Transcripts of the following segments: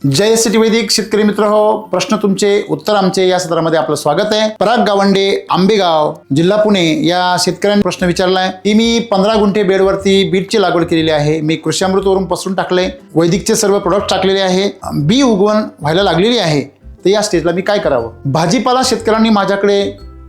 जय city वैदिक शेतकरी मित्र हो, प्रश्न तुमचे उत्तर आमचे या सत्रामध्ये आपलं स्वागत आहे। पराग गावंडे, आंबेगाव, जिल्हा पुणे या शेतकऱ्यांनी प्रश्न विचारलाय की मी 15 गुंठे बेडवरती बीटची लागवड केलेली आहे। मी कृषी अमृतवरून पसरून टाकले, वैदिकचे सर्व प्रोडक्ट टाकलेले आहे, बी उगवण व्हायला लागलेली आहे, तर या स्टेजला मी काय करावं? भाजीपाला शेतकऱ्यांनी माझ्याकडे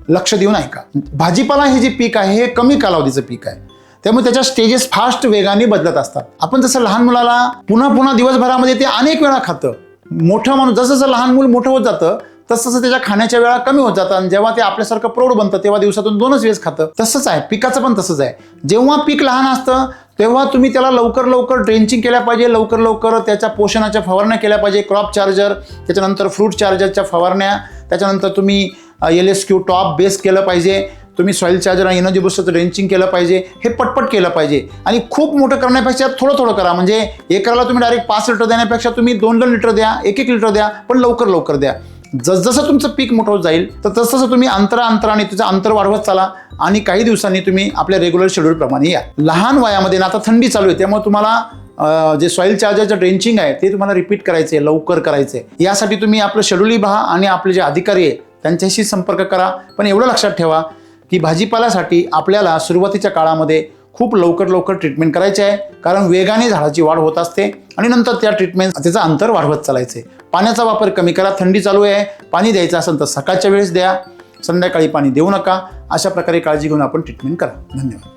लक्ष देऊन ऐका। भाजीपाला हे जे पीक आहे हे कमी कालावधीचं पीक आहे, त्यामुळे त्याच्या स्टेजेस फास्ट वेगाने बदलत असतात। आपण जसं लहान मुलाला पुन्हा पुन्हा दिवसभरामध्ये ते अनेक वेळा खातं, मोठं माणूस जसं लहान मूल मोठं होत जातं तसं त्याच्या खाण्याच्या वेळा कमी होत जातात, आणि जेव्हा ते आपल्यासारखं प्रौढ बनतं तेव्हा दिवसातून 2च वेळेस खातं। तसंच आहे पिकाचं पण तसंच आहे। जेव्हा पीक लहान असतं तेव्हा तुम्ही त्याला लवकर ड्रेंचिंग केल्या पाहिजे, लवकर त्याच्या पोषणाच्या फवारण्या केल्या पाहिजे, क्रॉप चार्जर, त्याच्यानंतर फ्रूट चार्जरच्या फवारण्या, त्याच्यानंतर तुम्ही LSQ टॉप बेस केलं पाहिजे, तुम्ही सॉइल चार्जर आणि एनर्जी बुस्टरचं ड्रेंचिंग केलं पाहिजे। हे पटपट केलं पाहिजे आणि खूप मोठं करण्यापेक्षा थोडं करा। म्हणजे एकराला तुम्ही डायरेक्ट 5 लिटर देण्यापेक्षा तुम्ही 2 लिटर द्या, 1 लिटर द्या, पण लवकर द्या। जसं तुमचं पीक मोठं होत जाईल तर तसं तुम्ही अंतराने तुझं अंतर वाढवत चाला, आणि काही दिवसांनी तुम्ही आपल्या रेग्युलर शेड्यूल प्रमाणे या। लहान वयामध्ये ना, आता थंडी चालू आहे त्यामुळे तुम्हाला जे सॉइल चार्जरचं ड्रेंचिंग आहे ते तुम्हाला रिपीट करायचं आहे, लवकर करायचं आहे। यासाठी तुम्ही आपलं शेड्यूलही पहा आणि आपले जे अधिकारी आहे त्यांच्याशी संपर्क करा। पण एवढं लक्षात ठेवा की भाजीपाल्यासाठी आपल्याला सुरुवातीच्या काळामध्ये खूप लवकर ट्रीटमेंट करायची आहे, कारण वेगाने झाडाची वाढ होत असते आणि नंतर त्या ट्रीटमेंट त्याचं अंतर वाढवत चालायचे। पाण्याचा वापर कमी करा, थंडी चालू आहे, पाणी द्यायचं असेल तर सकाळच्या वेळेस द्या, संध्याकाळी पाणी देऊ नका। अशा प्रकारे काळजी घेऊन आपण ट्रीटमेंट करा। धन्यवाद।